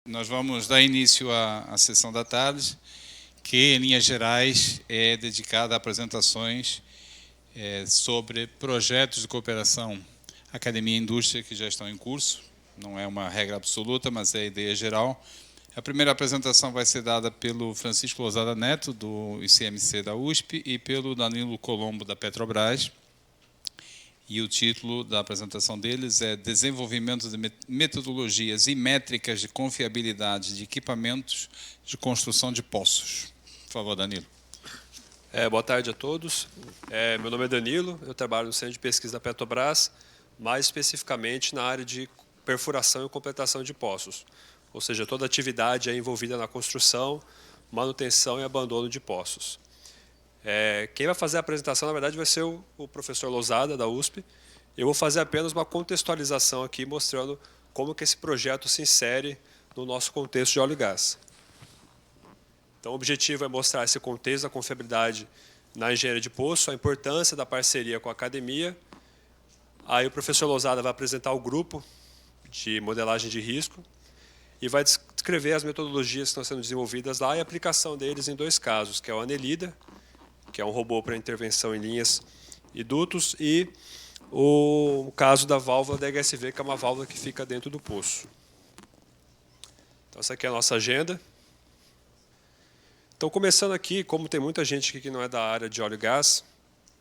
Nós vamos dar início à sessão da tarde, que, em linhas gerais, é dedicada a apresentações sobre projetos de cooperação academia e indústria que já estão em curso. Não é uma regra absoluta, mas é a ideia geral. A primeira apresentação vai ser dada pelo Francisco Lousada Neto, do ICMC da USP, e pelo Danilo Colombo, da Petrobras. E o título da apresentação deles é Desenvolvimento de metodologias e métricas de confiabilidade de equipamentos de construção de poços. Por favor, Danilo. Boa tarde a todos. Meu nome é Danilo, eu trabalho no Centro de Pesquisa da Petrobras, mais especificamente na área de perfuração e completação de poços, ou seja, toda atividade envolvida na construção, manutenção e abandono de poços. Quem vai fazer a apresentação, na verdade, vai ser o professor Lousada, da USP. Eu vou fazer apenas uma contextualização aqui, mostrando como que esse projeto se insere no nosso contexto de óleo e gás. Então, o objetivo é mostrar esse contexto da confiabilidade na engenharia de poço, a importância da parceria com a academia. Aí o professor Lousada vai apresentar o grupo de modelagem de risco e vai descrever as metodologias que estão sendo desenvolvidas lá e a aplicação deles em dois casos, que é o Anelida, que é um robô para intervenção em linhas e dutos, e o caso da válvula da HSV, que é uma válvula que fica dentro do poço. Então, essa aqui é a nossa agenda. Então, começando aqui, como tem muita gente aqui que não é da área de óleo e gás,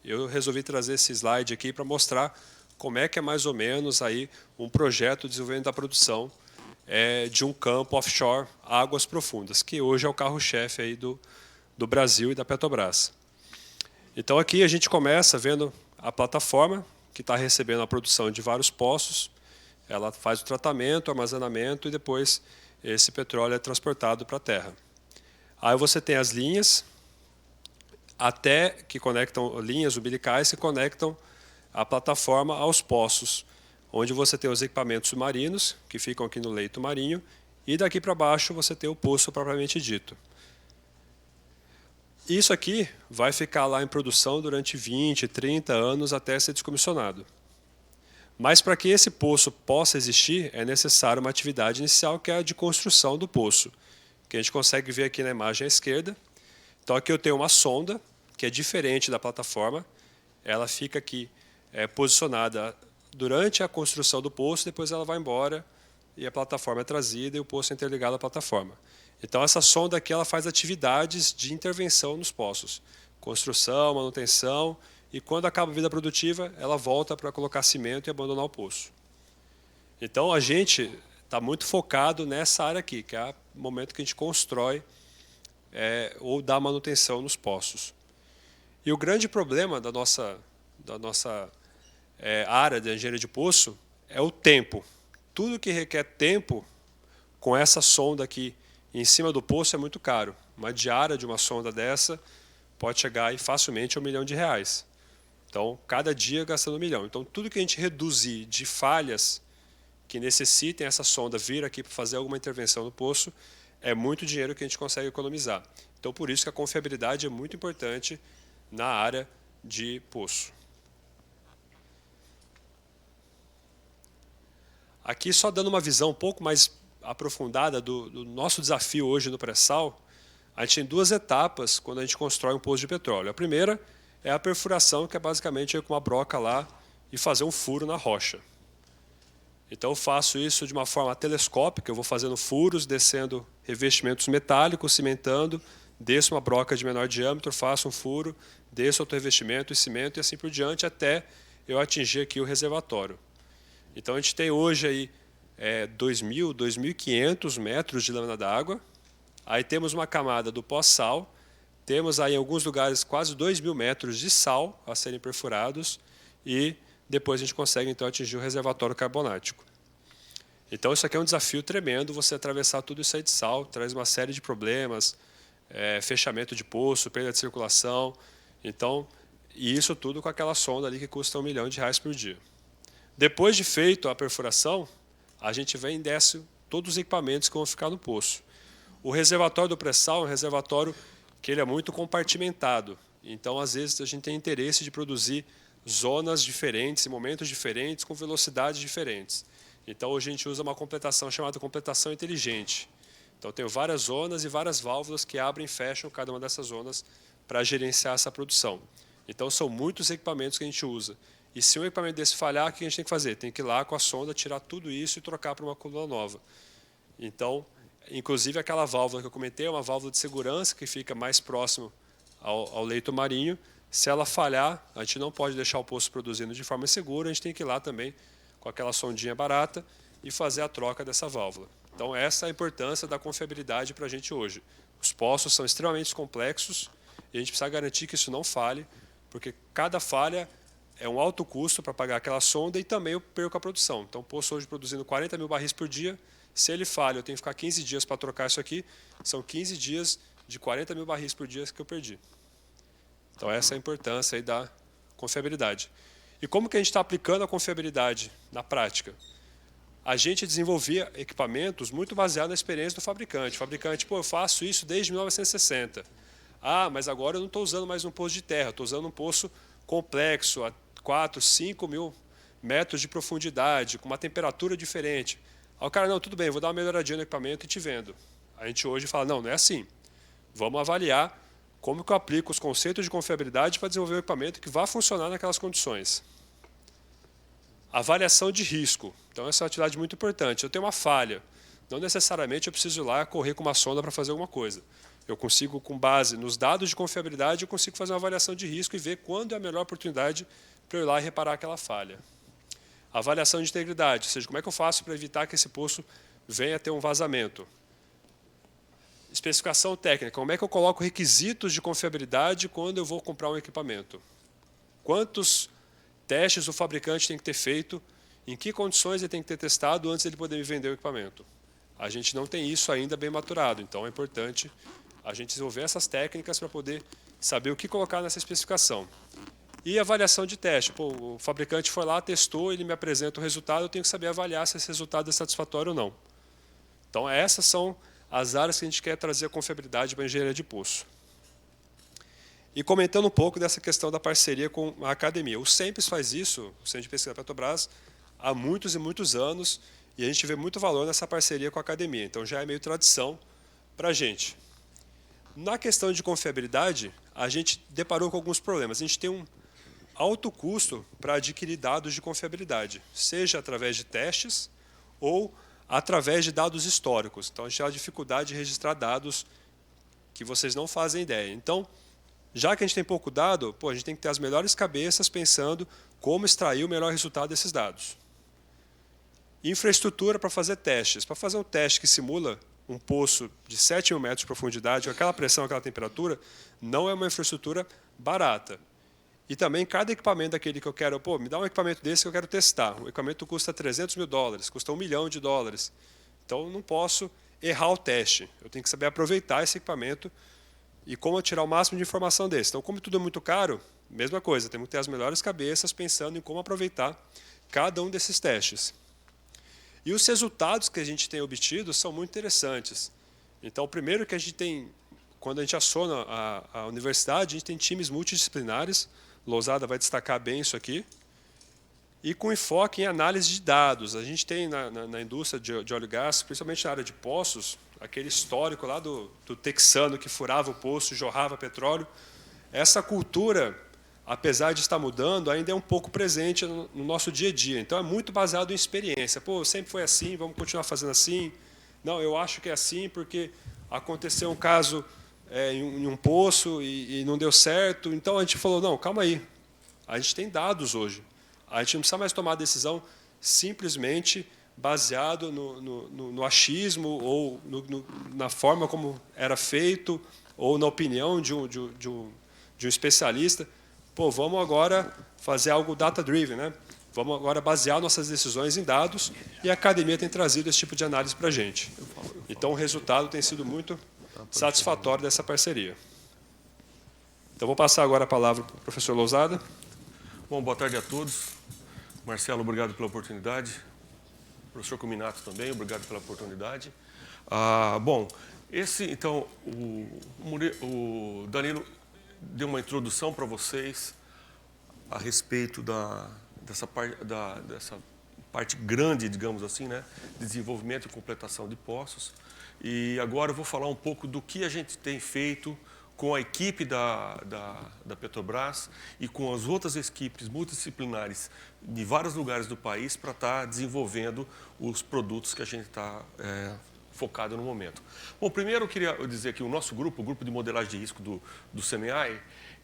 eu resolvi trazer esse slide aqui para mostrar como é que é mais ou menos aí um projeto de desenvolvimento da produção de um campo offshore, águas profundas, que hoje é o carro-chefe aí do Brasil e da Petrobras. Então, aqui a gente começa vendo a plataforma que está recebendo a produção de vários poços. Ela faz o tratamento, o armazenamento e depois esse petróleo é transportado para a terra. Aí você tem as linhas, até que conectam linhas umbilicais que conectam a plataforma aos poços, onde você tem os equipamentos submarinos, que ficam aqui no leito marinho, e daqui para baixo você tem o poço propriamente dito. Isso aqui vai ficar lá em produção durante 20, 30 anos até ser descomissionado. Mas para que esse poço possa existir, é necessário uma atividade inicial, que é a de construção do poço, que a gente consegue ver aqui na imagem à esquerda. Então, aqui eu tenho uma sonda, que é diferente da plataforma. Ela fica aqui posicionada durante a construção do poço, depois ela vai embora e a plataforma é trazida e o poço é interligado à plataforma. Então, essa sonda aqui ela faz atividades de intervenção nos poços. Construção, manutenção, e quando acaba a vida produtiva, ela volta para colocar cimento e abandonar o poço. Então, a gente está muito focado nessa área aqui, que é o momento que a gente constrói ou dá manutenção nos poços. E o grande problema da nossa área de engenharia de poço é o tempo. Tudo que requer tempo, com essa sonda aqui em cima do poço, é muito caro. Uma diária de uma sonda dessa pode chegar aí facilmente a R$1 milhão. Então, cada dia gastando 1 milhão. Então, tudo que a gente reduzir de falhas que necessitem essa sonda vir aqui para fazer alguma intervenção no poço, é muito dinheiro que a gente consegue economizar. Então, por isso que a confiabilidade é muito importante na área de poço. Aqui, só dando uma visão um pouco mais aprofundada do nosso desafio hoje no pré-sal, a gente tem duas etapas quando a gente constrói um poço de petróleo. A primeira é a perfuração, que é basicamente ir com uma broca lá e fazer um furo na rocha. Então, eu faço isso de uma forma telescópica, eu vou fazendo furos, descendo revestimentos metálicos, cimentando, desço uma broca de menor diâmetro, faço um furo, desço outro revestimento e cimento e assim por diante, até eu atingir aqui o reservatório. Então, a gente tem hoje aí 2.000, 2.500 metros de lâmina d'água. Aí temos uma camada do pós-sal. Temos aí em alguns lugares quase 2.000 metros de sal a serem perfurados. E depois a gente consegue então atingir o reservatório carbonático. Então, isso aqui é um desafio tremendo. Você atravessar tudo isso aí de sal, traz uma série de problemas, fechamento de poço, perda de circulação. Então, e isso tudo com aquela sonda ali que custa R$1 milhão por dia. Depois de feito a perfuração, a gente vem e desce todos os equipamentos que vão ficar no poço. O reservatório do pré-sal é um reservatório que ele é muito compartimentado. Então, às vezes, a gente tem interesse de produzir zonas diferentes, em momentos diferentes, com velocidades diferentes. Então, hoje a gente usa uma completação chamada completação inteligente. Então, eu tenho várias zonas e várias válvulas que abrem e fecham cada uma dessas zonas para gerenciar essa produção. Então, são muitos equipamentos que a gente usa. E se um equipamento desse falhar, o que a gente tem que fazer? Tem que ir lá com a sonda, tirar tudo isso e trocar para uma coluna nova. Então, inclusive aquela válvula que eu comentei é uma válvula de segurança que fica mais próximo ao leito marinho. Se ela falhar, a gente não pode deixar o poço produzindo de forma segura, a gente tem que ir lá também com aquela sondinha barata e fazer a troca dessa válvula. Então, essa é a importância da confiabilidade para a gente hoje. Os poços são extremamente complexos e a gente precisa garantir que isso não falhe, porque cada falha é um alto custo para pagar aquela sonda e também eu perco a produção. Então, o poço hoje produzindo 40 mil barris por dia, se ele falha, eu tenho que ficar 15 dias para trocar isso aqui, são 15 dias de 40 mil barris por dia que eu perdi. Então, essa é a importância aí da confiabilidade. E como que a gente está aplicando a confiabilidade na prática? A gente desenvolvia equipamentos muito baseados na experiência do fabricante. O fabricante, pô, eu faço isso desde 1960. Ah, mas agora eu não estou usando mais um poço de terra, estou usando um poço complexo, a 4, 5 mil metros de profundidade, com uma temperatura diferente. Aí o cara, não, tudo bem, vou dar uma melhoradinha no equipamento e te vendo. A gente hoje fala, não, não é assim. Vamos avaliar como que eu aplico os conceitos de confiabilidade para desenvolver um equipamento que vá funcionar naquelas condições. Avaliação de risco. Então, essa é uma atividade muito importante. Eu tenho uma falha. Não necessariamente eu preciso ir lá correr com uma sonda para fazer alguma coisa. Eu consigo, com base nos dados de confiabilidade, eu consigo fazer uma avaliação de risco e ver quando é a melhor oportunidade para eu ir lá e reparar aquela falha. Avaliação de integridade, ou seja, como é que eu faço para evitar que esse poço venha a ter um vazamento. Especificação técnica, como é que eu coloco requisitos de confiabilidade quando eu vou comprar um equipamento. Quantos testes o fabricante tem que ter feito, em que condições ele tem que ter testado antes de ele poder me vender o equipamento. A gente não tem isso ainda bem maturado, então é importante a gente desenvolver essas técnicas para poder saber o que colocar nessa especificação. E avaliação de teste. Pô, o fabricante foi lá, testou, ele me apresenta o resultado, eu tenho que saber avaliar se esse resultado é satisfatório ou não. Então, essas são as áreas que a gente quer trazer a confiabilidade para a engenharia de poço. E comentando um pouco dessa questão da parceria com a academia. O CEMPES faz isso, o Centro de Pesquisa da Petrobras, há muitos e muitos anos, e a gente vê muito valor nessa parceria com a academia. Então, já é meio tradição para a gente. Na questão de confiabilidade, a gente deparou com alguns problemas. A gente tem um alto custo para adquirir dados de confiabilidade, seja através de testes ou através de dados históricos. Então, a gente tem a dificuldade de registrar dados que vocês não fazem ideia. Então, já que a gente tem pouco dado, a gente tem que ter as melhores cabeças pensando como extrair o melhor resultado desses dados. Infraestrutura para fazer testes. Para fazer um teste que simula um poço de 7 mil metros de profundidade, com aquela pressão, aquela temperatura, não é uma infraestrutura barata. E também cada equipamento daquele que eu quero, me dá um equipamento desse que eu quero testar. O equipamento custa $300 mil, custa $1 milhão. Então, eu não posso errar o teste. Eu tenho que saber aproveitar esse equipamento e como eu tirar o máximo de informação desse. Então, como tudo é muito caro, mesma coisa, temos que ter as melhores cabeças pensando em como aproveitar cada um desses testes. E os resultados que a gente tem obtido são muito interessantes. Então, o primeiro que a gente tem, quando a gente aciona a universidade, a gente tem times multidisciplinares, Lousada vai destacar bem isso aqui, e com enfoque em análise de dados. A gente tem na indústria de óleo e gás, principalmente na área de poços, aquele histórico lá do texano que furava o poço e jorrava petróleo. Essa cultura, apesar de estar mudando, ainda é um pouco presente no nosso dia a dia. Então, é muito baseado em experiência. Sempre foi assim, vamos continuar fazendo assim. Não, eu acho que é assim porque aconteceu um caso em um poço e não deu certo. Então, a gente falou, não, calma aí. A gente tem dados hoje. A gente não precisa mais tomar decisão simplesmente baseado no achismo ou na forma como era feito ou na opinião de um especialista. Vamos agora fazer algo data-driven, né? Vamos agora basear nossas decisões em dados e a academia tem trazido esse tipo de análise para a gente. Então, o resultado tem sido muito satisfatório dessa parceria. Então, vou passar agora a palavra para o professor Lousada. Bom, boa tarde a todos. Marcelo, obrigado pela oportunidade. Professor Cuminato também, obrigado pela oportunidade. Então, o Danilo deu uma introdução para vocês a respeito dessa parte grande, digamos assim, né, de desenvolvimento e completação de poços. E agora eu vou falar um pouco do que a gente tem feito com a equipe da Petrobras e com as outras equipes multidisciplinares de vários lugares do país para estar desenvolvendo os produtos que a gente está focado no momento. Bom, primeiro eu queria dizer que o nosso grupo, o grupo de modelagem de risco do CMI,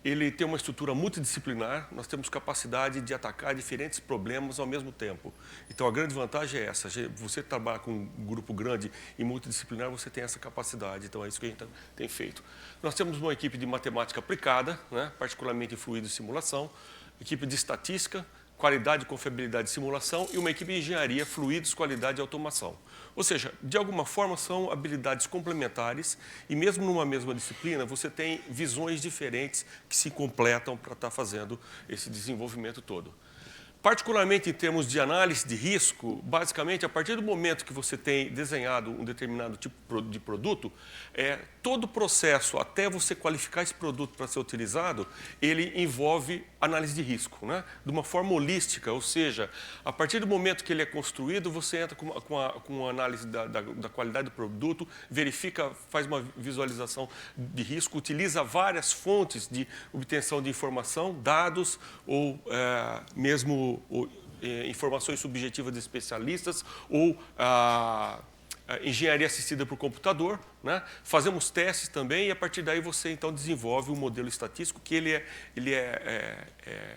ele tem uma estrutura multidisciplinar, nós temos capacidade de atacar diferentes problemas ao mesmo tempo. Então, a grande vantagem é essa, você trabalha com um grupo grande e multidisciplinar, você tem essa capacidade, então é isso que a gente tem feito. Nós temos uma equipe de matemática aplicada, né, particularmente em fluido e simulação, equipe de estatística, qualidade, confiabilidade e simulação e uma equipe de engenharia, fluidos, qualidade e automação. Ou seja, de alguma forma são habilidades complementares e mesmo numa mesma disciplina você tem visões diferentes que se completam para estar fazendo esse desenvolvimento todo. Particularmente em termos de análise de risco, basicamente, a partir do momento que você tem desenhado um determinado tipo de produto, todo o processo até você qualificar esse produto para ser utilizado, ele envolve análise de risco, né? De uma forma holística, ou seja, a partir do momento que ele é construído, você entra com a análise da qualidade do produto, verifica, faz uma visualização de risco, utiliza várias fontes de obtenção de informação, dados ou mesmo informações subjetivas de especialistas ou engenharia assistida por computador, né? Fazemos testes também e a partir daí você então desenvolve um modelo estatístico que ele é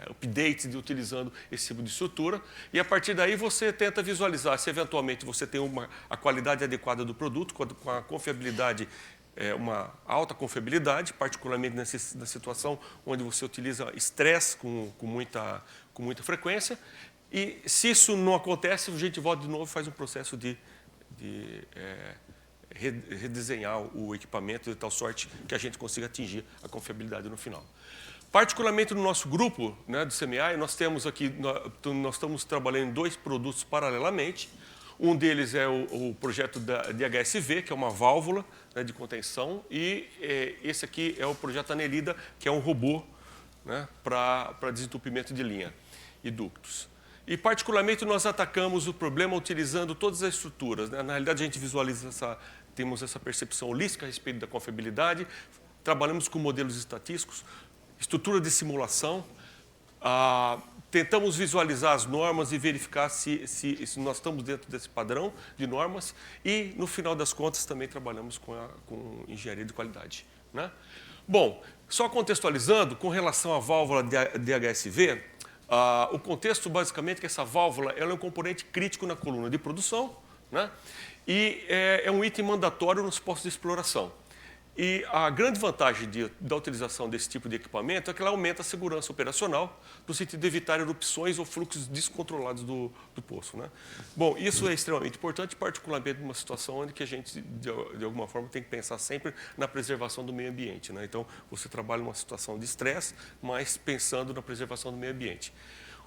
update utilizando esse tipo de estrutura e a partir daí você tenta visualizar se eventualmente você tem a qualidade adequada do produto com a confiabilidade, uma alta confiabilidade, particularmente na situação onde você utiliza estresse com muita frequência. E se isso não acontece, a gente volta de novo e faz um processo de redesenhar o equipamento de tal sorte que a gente consiga atingir a confiabilidade no final. Particularmente no nosso grupo, né, do CMI, nós estamos trabalhando em 2 produtos paralelamente. Um deles é o projeto de HSV, que é uma válvula, né, de contenção, e esse aqui é o projeto Anelida, que é um robô, né, para desentupimento de linha e ductos. E, particularmente, nós atacamos o problema utilizando todas as estruturas, né? Na realidade, a gente visualiza temos essa percepção holística a respeito da confiabilidade, trabalhamos com modelos estatísticos, estrutura de simulação, tentamos visualizar as normas e verificar se nós estamos dentro desse padrão de normas e, no final das contas, também trabalhamos com engenharia de qualidade, né? Bom, só contextualizando, com relação à válvula de HSV, o contexto, basicamente, é que essa válvula ela é um componente crítico na coluna de produção, né? E é um item mandatório nos postos de exploração. E a grande vantagem da utilização desse tipo de equipamento é que ela aumenta a segurança operacional, no sentido de evitar erupções ou fluxos descontrolados do poço, né? Bom, isso é extremamente importante, particularmente numa situação onde que a gente, de alguma forma, tem que pensar sempre na preservação do meio ambiente, né? Então, você trabalha numa situação de estresse, mas pensando na preservação do meio ambiente.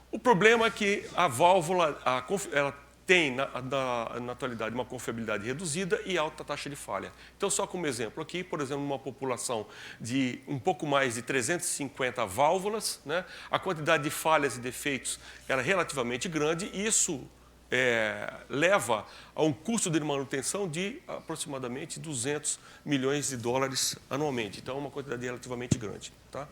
O problema é que a válvula ela tem, na atualidade, uma confiabilidade reduzida e alta taxa de falha. Então, só como exemplo aqui, por exemplo, numa população de um pouco mais de 350 válvulas, né, a quantidade de falhas e defeitos era relativamente grande e isso leva a um custo de manutenção de aproximadamente 200 milhões de dólares anualmente. Então, é uma quantidade relativamente grande, tá?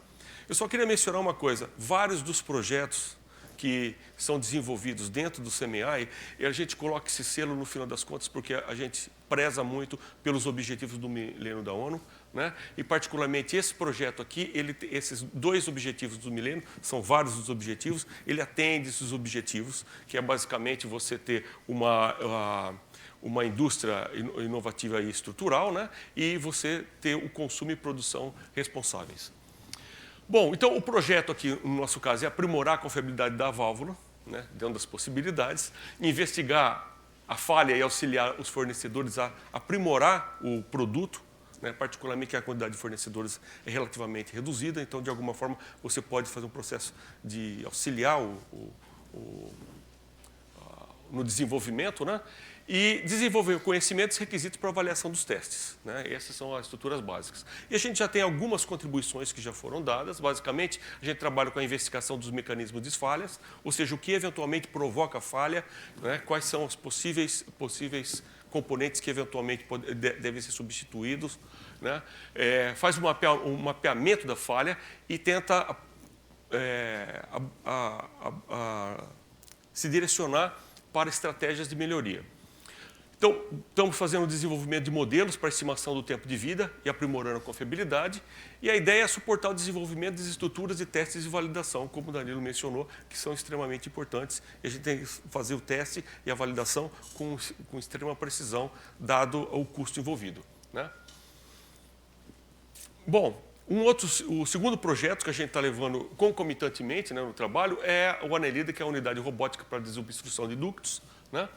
Eu só queria mencionar uma coisa. Vários dos projetos que são desenvolvidos dentro do CMI, e a gente coloca esse selo no final das contas porque a gente preza muito pelos objetivos do milênio da ONU, né? E particularmente esse projeto aqui, esses 2 objetivos do milênio, são vários os objetivos, ele atende esses objetivos, que é basicamente você ter uma indústria inovativa e estrutural, né? E você ter o consumo e produção responsáveis. Bom, então o projeto aqui, no nosso caso, é aprimorar a confiabilidade da válvula, né, dentro das possibilidades, investigar a falha e auxiliar os fornecedores a aprimorar o produto, né, particularmente que a quantidade de fornecedores é relativamente reduzida, então, de alguma forma, você pode fazer um processo de auxiliar no desenvolvimento, né? e desenvolver conhecimentos e requisitos para avaliação dos testes, né? Essas são as estruturas básicas. E a gente já tem algumas contribuições que já foram dadas. Basicamente, a gente trabalha com a investigação dos mecanismos de falhas, ou seja, o que eventualmente provoca falha, né? Quais são os possíveis componentes que eventualmente devem ser substituídos, né? Faz um mapeamento da falha e tenta se direcionar para estratégias de melhoria. Então, estamos fazendo o desenvolvimento de modelos para estimação do tempo de vida e aprimorando a confiabilidade. E a ideia é suportar o desenvolvimento das estruturas de testes de validação, como o Danilo mencionou, que são extremamente importantes. E a gente tem que fazer o teste e a validação com extrema precisão, dado o custo envolvido, né? Bom, o segundo projeto que a gente está levando concomitantemente, né, no trabalho é o ANELIDA, que é a Unidade Robótica para Desobstrução de Ductos, né?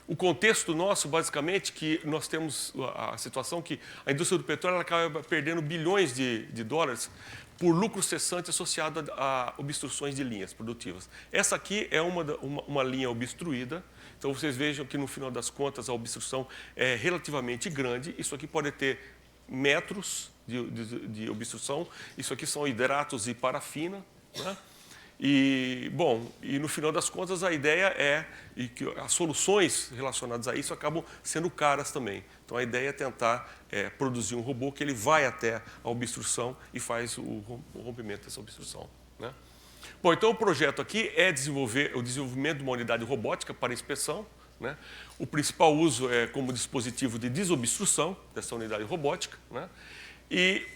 O contexto nosso, basicamente, que nós temos a situação que a indústria do petróleo ela acaba perdendo bilhões de dólares por lucro cessante associado a obstruções de linhas produtivas. Essa aqui é uma linha obstruída. Então, vocês vejam que, no final das contas, a obstrução é relativamente grande. Isso aqui pode ter metros de obstrução. Isso aqui são hidratos e parafina, né? E, bom, no final das contas, a ideia é que as soluções relacionadas a isso acabam sendo caras também. Então, a ideia é tentar produzir um robô que ele vai até a obstrução e faz o rompimento dessa obstrução, né? Bom, então o projeto aqui é desenvolver o desenvolvimento de uma unidade robótica para inspeção, né? O principal uso é como dispositivo de desobstrução dessa unidade robótica, né? E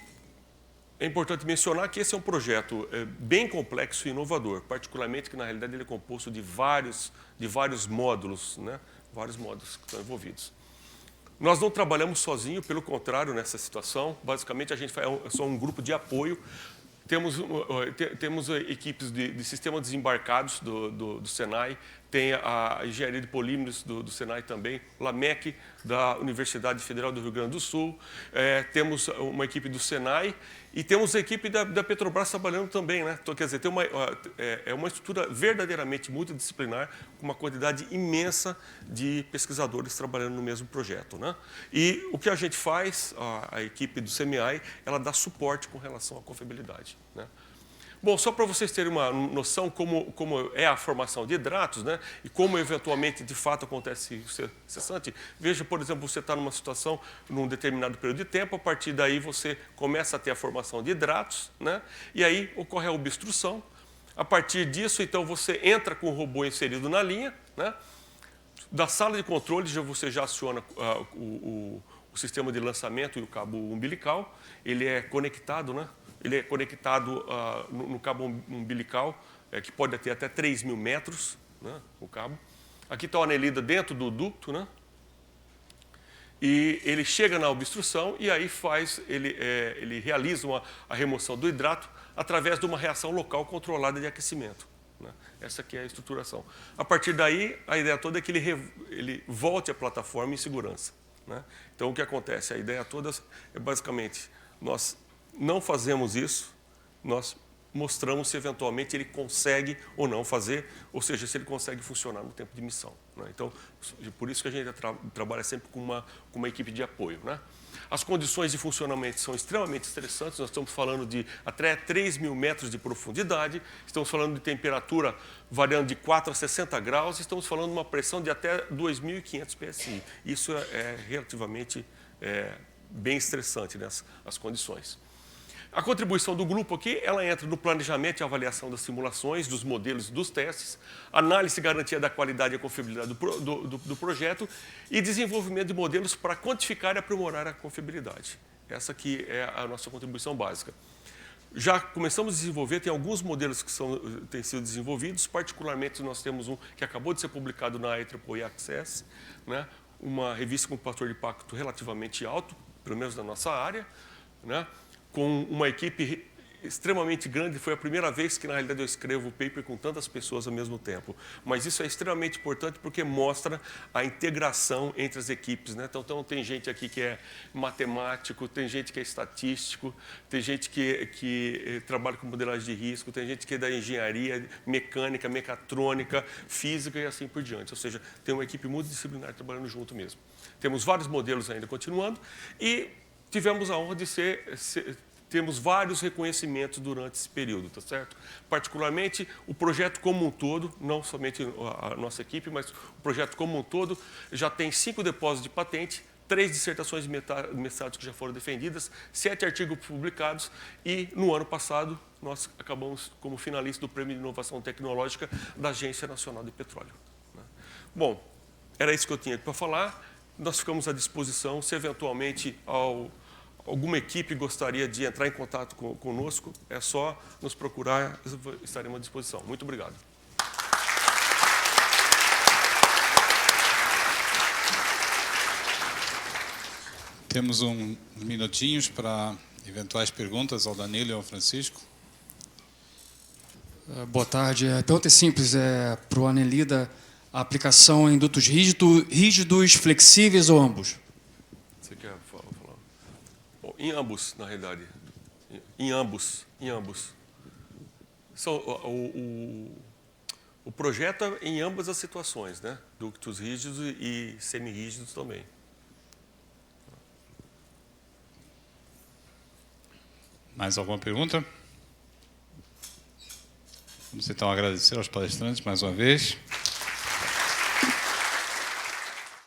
é importante mencionar que esse é um projeto bem complexo e inovador, particularmente que, na realidade, ele é composto de vários módulos, né? Vários módulos que estão envolvidos. Nós não trabalhamos sozinhos, pelo contrário, nessa situação. Basicamente, a gente é só um grupo de apoio. Temos equipes de sistemas desembarcados do Senai, tem a engenharia de polímeros do Senai também, o LAMEC, da Universidade Federal do Rio Grande do Sul, temos uma equipe do Senai e temos a equipe da Petrobras trabalhando também, né? Então, quer dizer, tem uma estrutura verdadeiramente multidisciplinar, com uma quantidade imensa de pesquisadores trabalhando no mesmo projeto, né? E o que a gente faz, a equipe do CMI, ela dá suporte com relação à confiabilidade, né? Bom, só para vocês terem uma noção como é a formação de hidratos, né, e como eventualmente, de fato, acontece cessante. Veja, por exemplo, você está numa situação, num determinado período de tempo, a partir daí você começa a ter a formação de hidratos, né, e aí ocorre a obstrução. A partir disso, então, você entra com o robô inserido na linha, né, da sala de controle você já aciona o sistema de lançamento e o cabo umbilical. Ele é conectado, né? Ele é conectado no cabo umbilical, que pode ter até 3.000 metros, né, o cabo. Aqui está o ANELIDA dentro do ducto, né? E ele chega na obstrução e aí ele realiza a remoção do hidrato através de uma reação local controlada de aquecimento, né? Essa aqui é a estruturação. A partir daí, a ideia toda é que ele volte à plataforma em segurança, né? Então, o que acontece? A ideia toda é basicamente, nós não fazemos isso, nós mostramos se eventualmente ele consegue ou não fazer, ou seja, se ele consegue funcionar no tempo de missão, né? Então, por isso que a gente trabalha sempre com uma equipe de apoio, né? As condições de funcionamento são extremamente estressantes, nós estamos falando de até 3.000 metros de profundidade, estamos falando de temperatura variando de 4 a 60 graus, estamos falando de uma pressão de até 2.500 PSI. Isso é relativamente bem estressante, né, as condições. A contribuição do grupo aqui, ela entra no planejamento e avaliação das simulações, dos modelos dos testes, análise e garantia da qualidade e confiabilidade do projeto e desenvolvimento de modelos para quantificar e aprimorar a confiabilidade. Essa aqui é a nossa contribuição básica. Já começamos a desenvolver, tem alguns modelos que têm sido desenvolvidos, particularmente nós temos um que acabou de ser publicado na IEEE Access, né, uma revista com um fator de impacto relativamente alto, pelo menos na nossa área, né, com uma equipe extremamente grande. Foi a primeira vez que, na realidade, eu escrevo o paper com tantas pessoas ao mesmo tempo. Mas isso é extremamente importante porque mostra a integração entre as equipes, né? Então, tem gente aqui que é matemático, tem gente que é estatístico, tem gente que trabalha com modelagem de risco, tem gente que é da engenharia, mecânica, mecatrônica, física e assim por diante. Ou seja, tem uma equipe multidisciplinar trabalhando junto mesmo. Temos vários modelos ainda continuando e tivemos a honra de temos vários reconhecimentos durante esse período, tá certo? Particularmente o projeto como um todo, não somente a nossa equipe, mas o projeto como um todo já tem 5 depósitos de patente, 3 dissertações de mestrado que já foram defendidas, 7 artigos publicados e, no ano passado, nós acabamos como finalista do Prêmio de Inovação Tecnológica da Agência Nacional de Petróleo. Bom, era isso que eu tinha para falar. Nós ficamos à disposição, se eventualmente alguma equipe gostaria de entrar em contato conosco, é só nos procurar, estaremos à disposição. Muito obrigado. Temos uns minutinhos para eventuais perguntas ao Danilo e ao Francisco. Boa tarde. A pergunta é simples, para o Anelida, a aplicação em dutos rígidos, flexíveis ou ambos? Você quer falar? Bom, em ambos, na realidade. Em ambos. O projeto é em ambas as situações, né? Ductos rígidos e semi-rígidos também. Mais alguma pergunta? Vamos então agradecer aos palestrantes mais uma vez.